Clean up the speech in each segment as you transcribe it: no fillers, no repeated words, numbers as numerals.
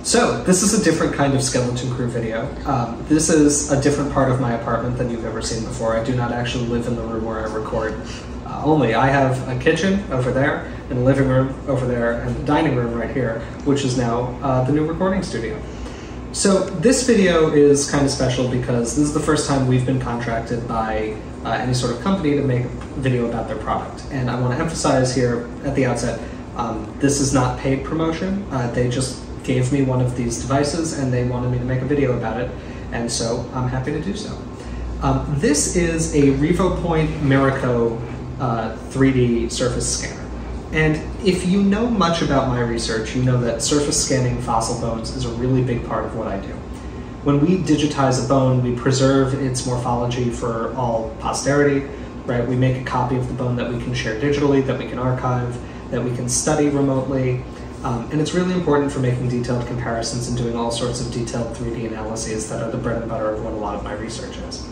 So, this is a different kind of skeleton crew video. This is a different part of my apartment than you've ever seen before. I do not actually live in the room where I record. Only I have a kitchen over there, and a living room over there, and a dining room right here, which is now the new recording studio. So this video is kind of special because this is the first time we've been contracted by any sort of company to make a video about their product. And I want to emphasize here at the outset, this is not paid promotion. They just gave me one of these devices and they wanted me to make a video about it, and so I'm happy to do so. This is a Revopoint Miraco 3D surface scanner. And if you know much about my research, you know that surface scanning fossil bones is a really big part of what I do. When we digitize a bone, we preserve its morphology for all posterity, right? We make a copy of the bone that we can share digitally, that we can archive, that we can study remotely. And it's really important for making detailed comparisons and doing all sorts of detailed 3D analyses that are the bread and butter of what a lot of my research is.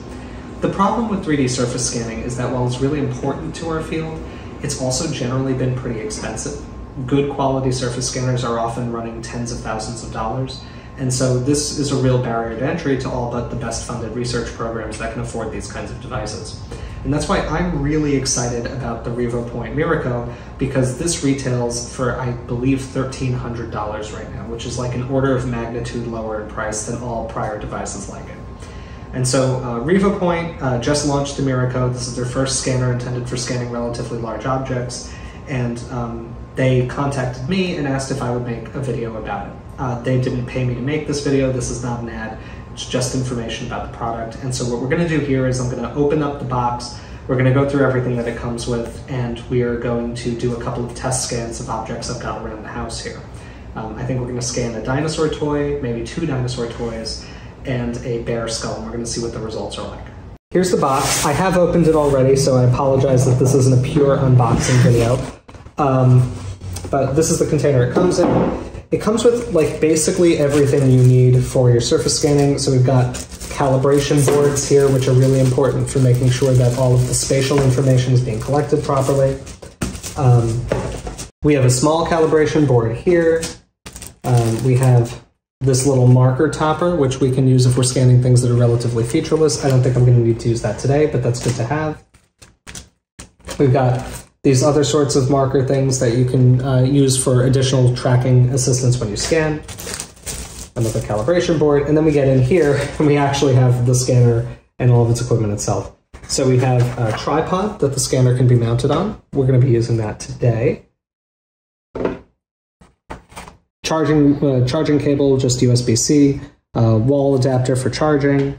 The problem with 3D surface scanning is that while it's really important to our field, it's also generally been pretty expensive. Good quality surface scanners are often running tens of thousands of dollars, and so this is a real barrier to entry to all but the best funded research programs that can afford these kinds of devices. And that's why I'm really excited about the Revopoint Miraco, because this retails for, I believe, $1,300 right now, which is like an order of magnitude lower in price than all prior devices like it. And so Revopoint just launched the Miraco. This is their first scanner intended for scanning relatively large objects, and they contacted me and asked if I would make a video about it. They didn't pay me to make this video. This is not an ad. It's just information about the product. And so what we're going to do here is I'm going to open up the box. We're going to go through everything that it comes with, and we are going to do a couple of test scans of objects I've got around the house here. I think we're going to scan a dinosaur toy, maybe 2 dinosaur toys, and a bear skull, and we're going to see what the results are like. Here's the box. I have opened it already, so I apologize that this isn't a pure unboxing video. But this is the container it comes in. It comes with like basically everything you need for your surface scanning. So we've got calibration boards here, which are really important for making sure that all of the spatial information is being collected properly. We have a small calibration board here. We have this little marker topper, which we can use if we're scanning things that are relatively featureless. I don't think I'm going to need to use that today, but that's good to have. We've got these other sorts of marker things that you can use for additional tracking assistance when you scan. Another calibration board, and then we get in here and we actually have the scanner and all of its equipment itself. So we have a tripod that the scanner can be mounted on. We're going to be using that today. Charging cable, just USB-C, wall adapter for charging.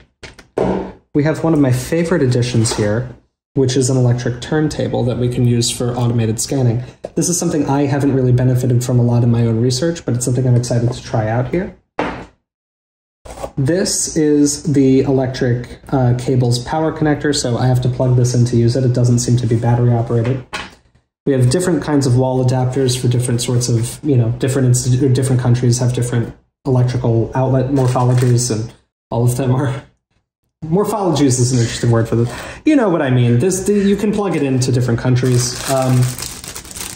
We have one of my favorite additions here, which is an electric turntable that we can use for automated scanning. This is something I haven't really benefited from a lot in my own research, but it's something I'm excited to try out here. This is the electric cable's power connector, so I have to plug this in to use it. It doesn't seem to be battery operated. We have different kinds of wall adapters for different sorts of, different countries have different electrical outlet morphologies, and all of them are... Morphologies is an interesting word for this. You know what I mean. You can plug it into different countries.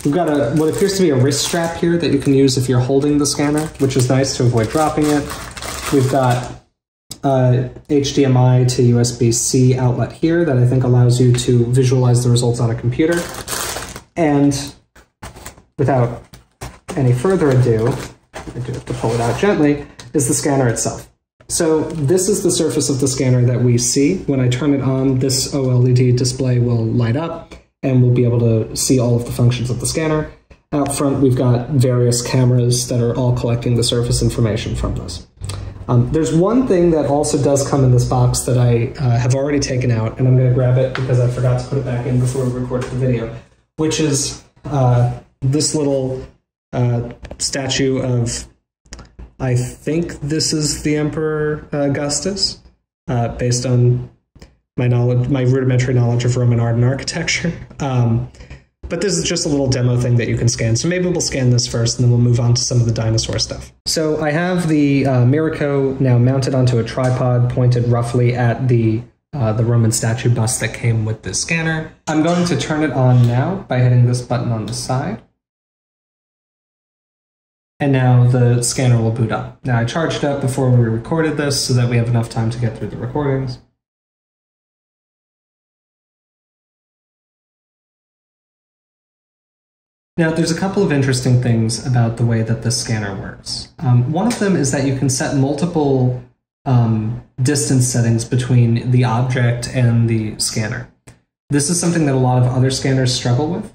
We've got what appears to be a wrist strap here that you can use if you're holding the scanner, which is nice to avoid dropping it. We've got HDMI to USB-C outlet here that I think allows you to visualize the results on a computer. And without any further ado, I do have to pull it out gently, is the scanner itself. So this is the surface of the scanner that we see. When I turn it on, this OLED display will light up, and we'll be able to see all of the functions of the scanner. Out front, we've got various cameras that are all collecting the surface information from this. There's one thing that also does come in this box that I have already taken out, and I'm going to grab it because I forgot to put it back in before we recorded the video, which is this little statue of, I think this is the Emperor Augustus, based on my rudimentary knowledge of Roman art and architecture. But this is just a little demo thing that you can scan. So maybe we'll scan this first, and then we'll move on to some of the dinosaur stuff. So I have the Miraco now mounted onto a tripod pointed roughly at the Roman statue bust that came with this scanner. I'm going to turn it on now by hitting this button on the side. And now the scanner will boot up. Now I charged up before we recorded this so that we have enough time to get through the recordings. Now, there's a couple of interesting things about the way that the scanner works. One of them is that you can set multiple distance settings between the object and the scanner. This is something that a lot of other scanners struggle with.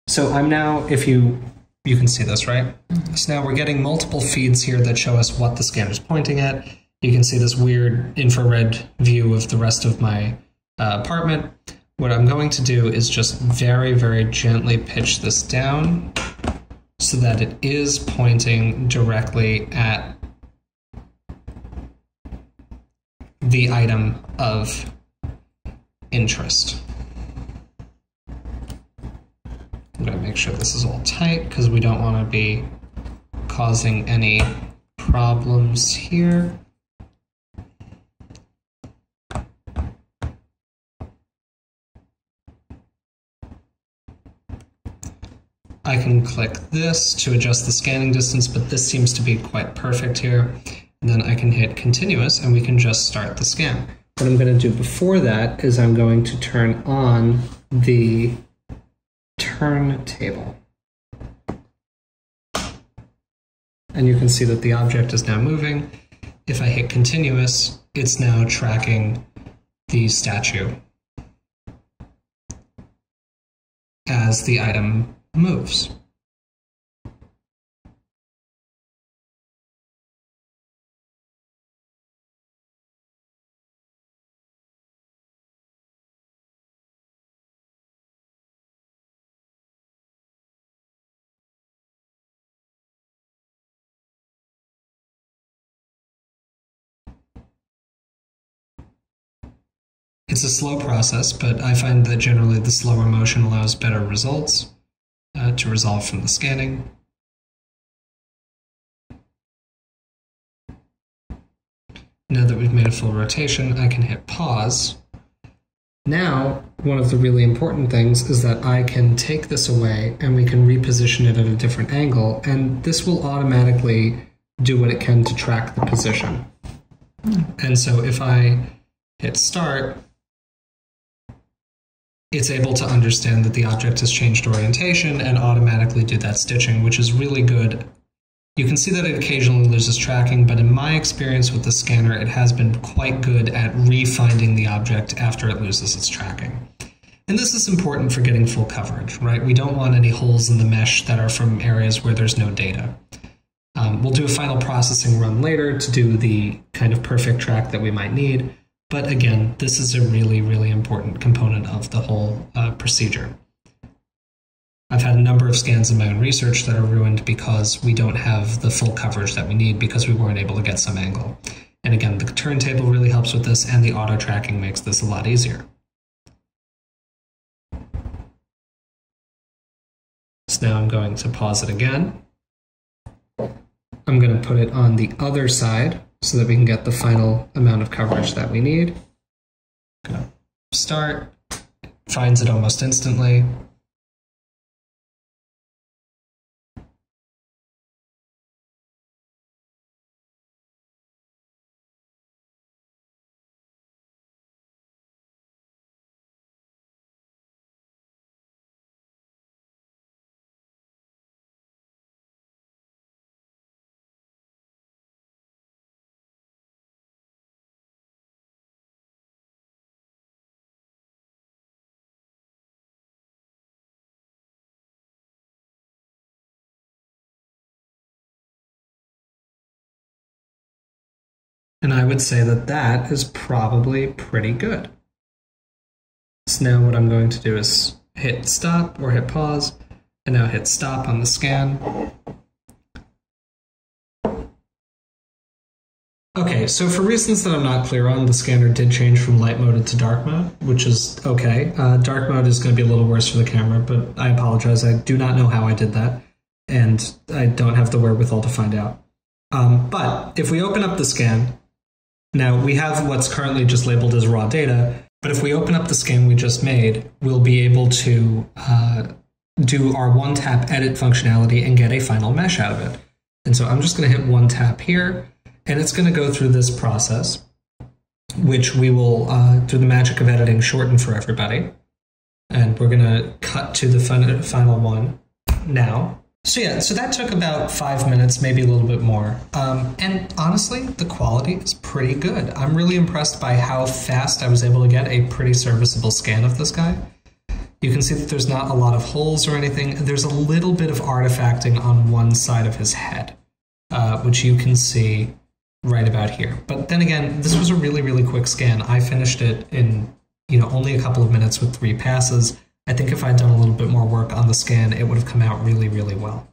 So I'm now, if you can see this, right? So now we're getting multiple feeds here that show us what the scanner's pointing at. You can see this weird infrared view of the rest of my apartment. What I'm going to do is just very, very gently pitch this down so that it is pointing directly at the item of interest. I'm going to make sure this is all tight because we don't want to be causing any problems here. I can click this to adjust the scanning distance, but this seems to be quite perfect here. And then I can hit continuous and we can just start the scan. What I'm going to do before that is I'm going to turn on the turntable. And you can see that the object is now moving. If I hit continuous, it's now tracking the statue as the item moves. It's a slow process, but I find that generally the slower motion allows better results to resolve from the scanning. Now that we've made a full rotation, I can hit pause. Now, one of the really important things is that I can take this away and we can reposition it at a different angle, and this will automatically do what it can to track the position. And so if I hit start, it's able to understand that the object has changed orientation and automatically do that stitching, which is really good. You can see that it occasionally loses tracking, but in my experience with the scanner, it has been quite good at re-finding the object after it loses its tracking. And this is important for getting full coverage, right? We don't want any holes in the mesh that are from areas where there's no data. We'll do a final processing run later to do the kind of perfect track that we might need. But again, this is a really, really important component of the whole procedure. I've had a number of scans in my own research that are ruined because we don't have the full coverage that we need because we weren't able to get some angle. And again, the turntable really helps with this, and the auto tracking makes this a lot easier. So now I'm going to pause it again. I'm going to put it on the other side so that we can get the final amount of coverage that we need. Start, finds it almost instantly. And I would say that that is probably pretty good. So now what I'm going to do is hit stop or hit pause, and now hit stop on the scan. Okay, so for reasons that I'm not clear on, the scanner did change from light mode to dark mode, which is okay. Dark mode is going to be a little worse for the camera, but I apologize. I do not know how I did that, and I don't have the wherewithal to find out. But if we open up the scan, now we have what's currently just labeled as raw data, but if we open up the scan we just made, we'll be able to do our one-tap edit functionality and get a final mesh out of it. And so I'm just going to hit one tap here, and it's going to go through this process, which we will, through the magic of editing, shorten for everybody. And we're going to cut to the final one now. So yeah, so that took about 5 minutes, maybe a little bit more. And honestly, the quality is pretty good. I'm really impressed by how fast I was able to get a pretty serviceable scan of this guy. You can see that there's not a lot of holes or anything. There's a little bit of artifacting on one side of his head, which you can see right about here. But then again, this was a really, really quick scan. I finished it in, only a couple of minutes with 3 passes. I think if I'd done a little bit more work on the scan, it would have come out really, really well.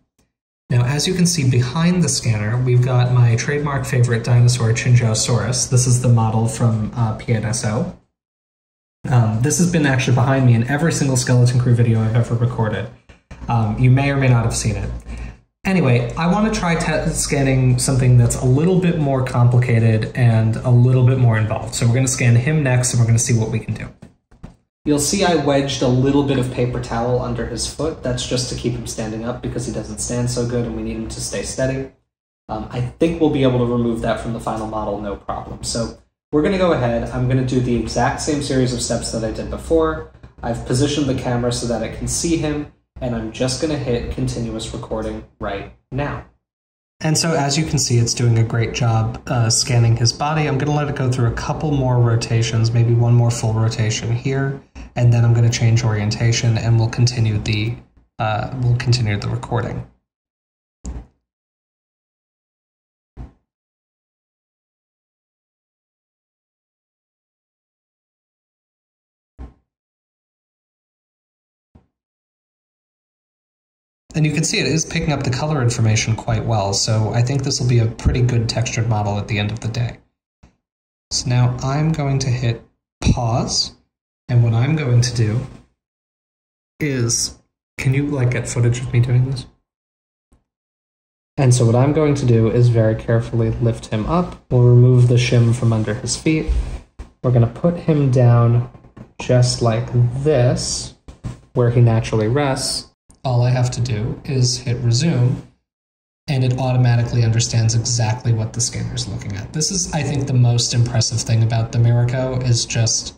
Now, as you can see behind the scanner, we've got my trademark favorite dinosaur, Chinjosaurus. This is the model from PNSO. This has been actually behind me in every single Skeleton Crew video I've ever recorded. You may or may not have seen it. Anyway, I want to try scanning something that's a little bit more complicated and a little bit more involved. So we're going to scan him next, and we're going to see what we can do. You'll see I wedged a little bit of paper towel under his foot. That's just to keep him standing up because he doesn't stand so good and we need him to stay steady. I think we'll be able to remove that from the final model, no problem. So we're going to go ahead. I'm going to do the exact same series of steps that I did before. I've positioned the camera so that it can see him, and I'm just going to hit continuous recording right now. And so as you can see, it's doing a great job scanning his body. I'm going to let it go through a couple more rotations, maybe one more full rotation here, and then I'm going to change orientation, and we'll continue the recording. And you can see it is picking up the color information quite well, so I think this will be a pretty good textured model at the end of the day. So now I'm going to hit pause, and what I'm going to do is, can you get footage of me doing this? And so what I'm going to do is very carefully lift him up. We'll remove the shim from under his feet. We're going to put him down just like this, where he naturally rests. All I have to do is hit resume, and it automatically understands exactly what the scanner is looking at. This is, I think, the most impressive thing about the Miraco is just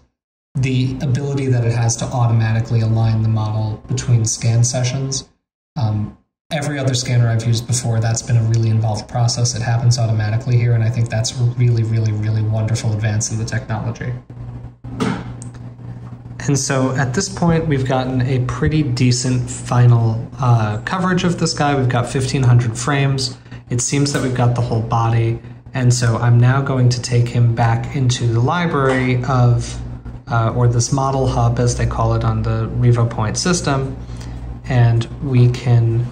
the ability that it has to automatically align the model between scan sessions. Every other scanner I've used before, that's been a really involved process. It happens automatically here, and I think that's a really, really, really wonderful advance in the technology. And so at this point, we've gotten a pretty decent final coverage of this guy. We've got 1,500 frames. It seems that we've got the whole body. And so I'm now going to take him back into the library of, or this model hub, as they call it on the Revopoint system. And we can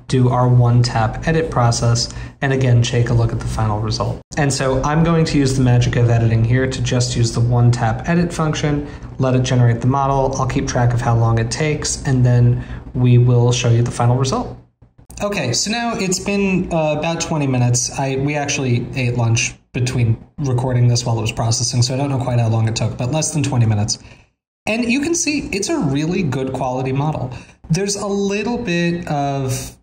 do our one-tap edit process, and again, take a look at the final result. And so I'm going to use the magic of editing here to just use the one-tap edit function, let it generate the model. I'll keep track of how long it takes, and then we will show you the final result. Okay, so now it's been about 20 minutes. We actually ate lunch between recording this while it was processing, so I don't know quite how long it took, but less than 20 minutes. And you can see it's a really good quality model. There's a little bit of,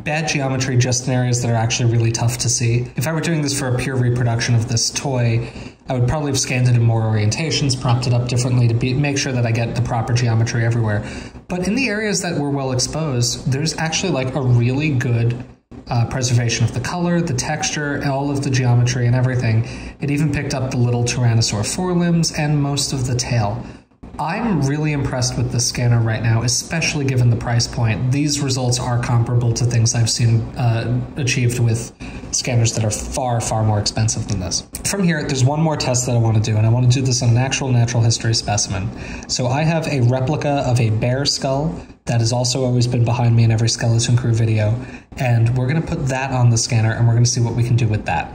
bad geometry just in areas that are actually really tough to see. If I were doing this for a pure reproduction of this toy, I would probably have scanned it in more orientations, propped it up differently to make sure that I get the proper geometry everywhere. But in the areas that were well exposed, there's actually a really good preservation of the color, the texture, all of the geometry and everything. It even picked up the little Tyrannosaur forelimbs and most of the tail. I'm really impressed with this scanner right now, especially given the price point. These results are comparable to things I've seen achieved with scanners that are far, far more expensive than this. From here, there's one more test that I want to do, and I want to do this on an actual natural history specimen. So I have a replica of a bear skull that has also always been behind me in every Skeleton Crew video, and we're going to put that on the scanner, and we're going to see what we can do with that.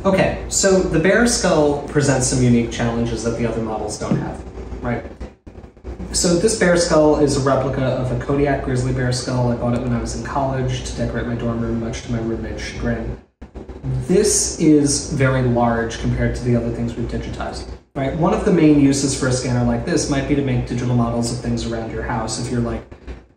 Okay, so the bear skull presents some unique challenges that the other models don't have. Right. So this bear skull is a replica of a Kodiak grizzly bear skull. I bought it when I was in college to decorate my dorm room, much to my roommate's chagrin. This is very large compared to the other things we've digitized. Right. One of the main uses for a scanner like this might be to make digital models of things around your house. If you're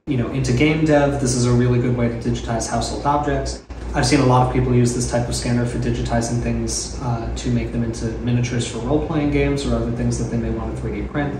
into game dev, this is a really good way to digitize household objects. I've seen a lot of people use this type of scanner for digitizing things to make them into miniatures for role-playing games or other things that they may want to 3D print.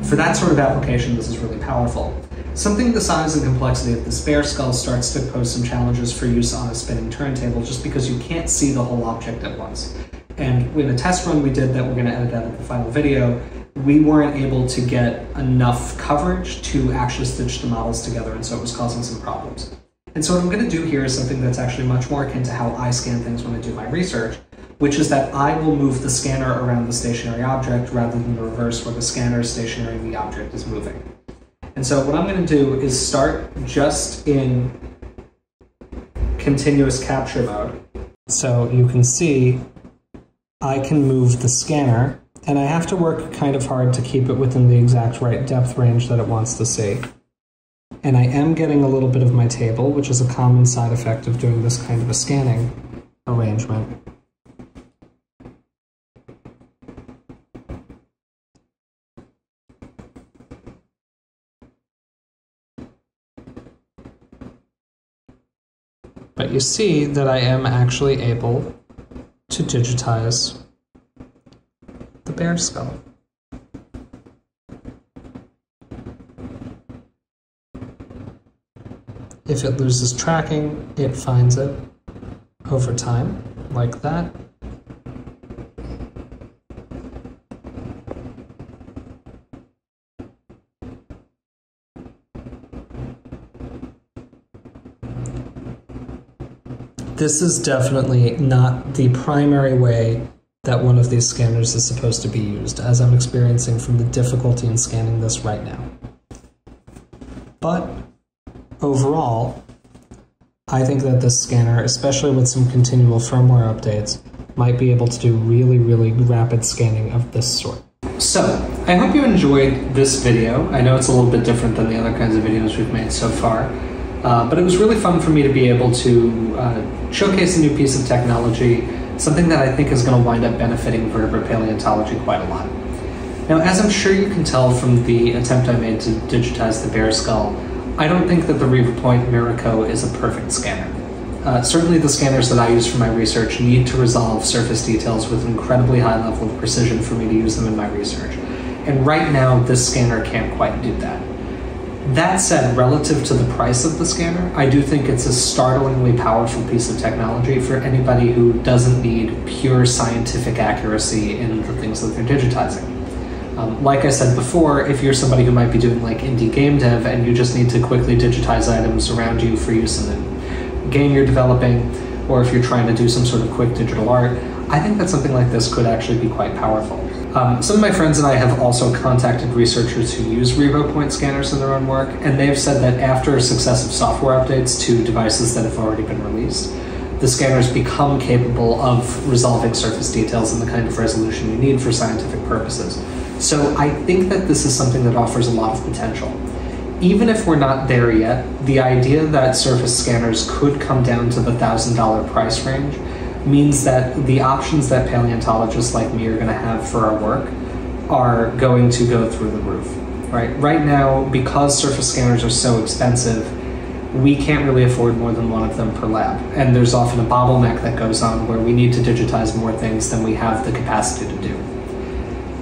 For that sort of application, this is really powerful. Something the size and complexity of this bear skull starts to pose some challenges for use on a spinning turntable, just because you can't see the whole object at once. And in a test run we did that we're going to edit out of the final video, we weren't able to get enough coverage to actually stitch the models together, and so it was causing some problems. And so what I'm going to do here is something that's actually much more akin to how I scan things when I do my research, which is that I will move the scanner around the stationary object rather than the reverse, where the scanner is stationary and the object is moving. And so what I'm going to do is start just in continuous capture mode. So you can see I can move the scanner, and I have to work kind of hard to keep it within the exact right depth range that it wants to see. And I am getting a little bit of my table, which is a common side effect of doing this kind of a scanning arrangement. But you see that I am actually able to digitize the bear skull. If it loses tracking, it finds it over time, like that. This is definitely not the primary way that one of these scanners is supposed to be used, as I'm experiencing from the difficulty in scanning this right now. But overall, I think that this scanner, especially with some continual firmware updates, might be able to do really, really rapid scanning of this sort. So, I hope you enjoyed this video. I know it's a little bit different than the other kinds of videos we've made so far, but it was really fun for me to be able to showcase a new piece of technology, something that I think is going to wind up benefiting vertebrate paleontology quite a lot. Now, as I'm sure you can tell from the attempt I made to digitize the bear skull, I don't think that the Revopoint Miraco is a perfect scanner. Certainly the scanners that I use for my research need to resolve surface details with an incredibly high level of precision for me to use them in my research. And right now, this scanner can't quite do that. That said, relative to the price of the scanner, I do think it's a startlingly powerful piece of technology for anybody who doesn't need pure scientific accuracy in the things that they're digitizing. Like I said before, if you're somebody who might be doing like indie game dev and you just need to quickly digitize items around you for use in the game you're developing, or if you're trying to do some sort of quick digital art, I think that something like this could actually be quite powerful. Some of my friends and I have also contacted researchers who use Revopoint scanners in their own work, and they've said that after successive software updates to devices that have already been released, the scanners become capable of resolving surface details in the kind of resolution you need for scientific purposes. So I think that this is something that offers a lot of potential. Even if we're not there yet, the idea that surface scanners could come down to the $1,000 price range means that the options that paleontologists like me are going to have for our work are going to go through the roof. Right now, because surface scanners are so expensive, we can't really afford more than one of them per lab. And there's often a bottleneck that goes on where we need to digitize more things than we have the capacity to do.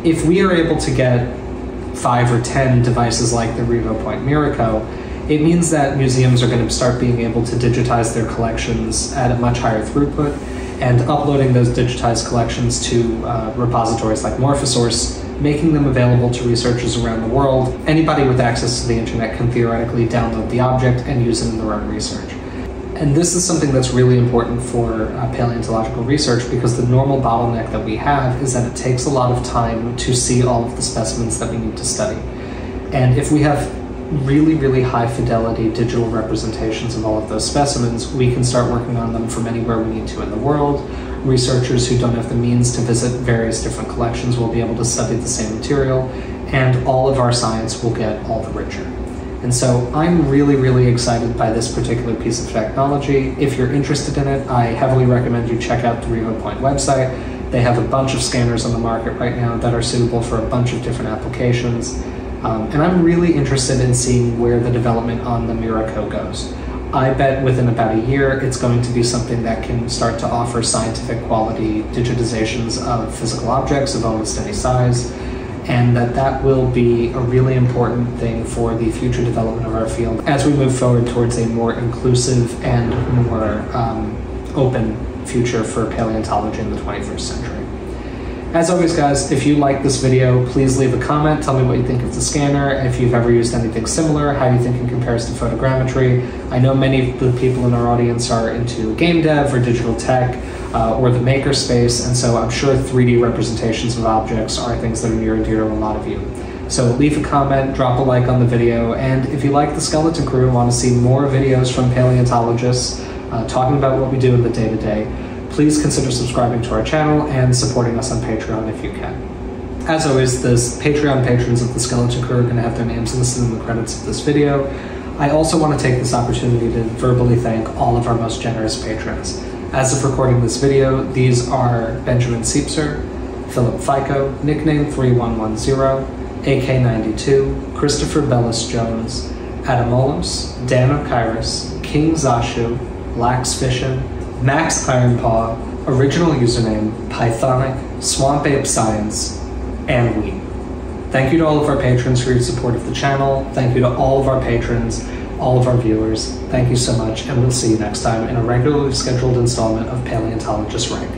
If we are able to get 5 or 10 devices like the Revopoint Miraco, it means that museums are going to start being able to digitize their collections at a much higher throughput, and uploading those digitized collections to repositories like Morphosource, making them available to researchers around the world. Anybody with access to the internet can theoretically download the object and use it in their own research. And this is something that's really important for paleontological research, because the normal bottleneck that we have is that it takes a lot of time to see all of the specimens that we need to study. And if we have really, really high fidelity digital representations of all of those specimens, we can start working on them from anywhere we need to in the world. Researchers who don't have the means to visit various different collections will be able to study the same material, and all of our science will get all the richer. And so I'm really, really excited by this particular piece of technology. If you're interested in it, I heavily recommend you check out the Revopoint website. They have a bunch of scanners on the market right now that are suitable for a bunch of different applications. And I'm really interested in seeing where the development on the Miraco goes. I bet within about a year it's going to be something that can start to offer scientific quality digitizations of physical objects of almost any size, and that will be a really important thing for the future development of our field as we move forward towards a more inclusive and more open future for paleontology in the 21st century. As always, guys, if you like this video, please leave a comment. Tell me what you think of the scanner, if you've ever used anything similar, how you think it compares to photogrammetry. I know many of the people in our audience are into game dev or digital tech or the maker space, and so I'm sure 3D representations of objects are things that are near and dear to a lot of you. So leave a comment, drop a like on the video, and if you like the Skeleton Crew and want to see more videos from paleontologists talking about what we do in the day-to-day, please consider subscribing to our channel and supporting us on Patreon if you can. As always, the Patreon patrons of the Skeleton Crew are going to have their names listed in the credits of this video. I also want to take this opportunity to verbally thank all of our most generous patrons. As of recording this video, these are Benjamin Siepser, Philip Fico, nickname 3110, AK92, Christopher Bellis Jones, Adam Olos, Dan O'Kyrus, King Zashu, Lax Fishin, Max Ironpaw, original username, Pythonic, Swamp Ape Science, and we. Thank you to all of our patrons for your support of the channel. Thank you to all of our patrons, all of our viewers. Thank you so much, and we'll see you next time in a regularly scheduled installment of Paleontologist Rank.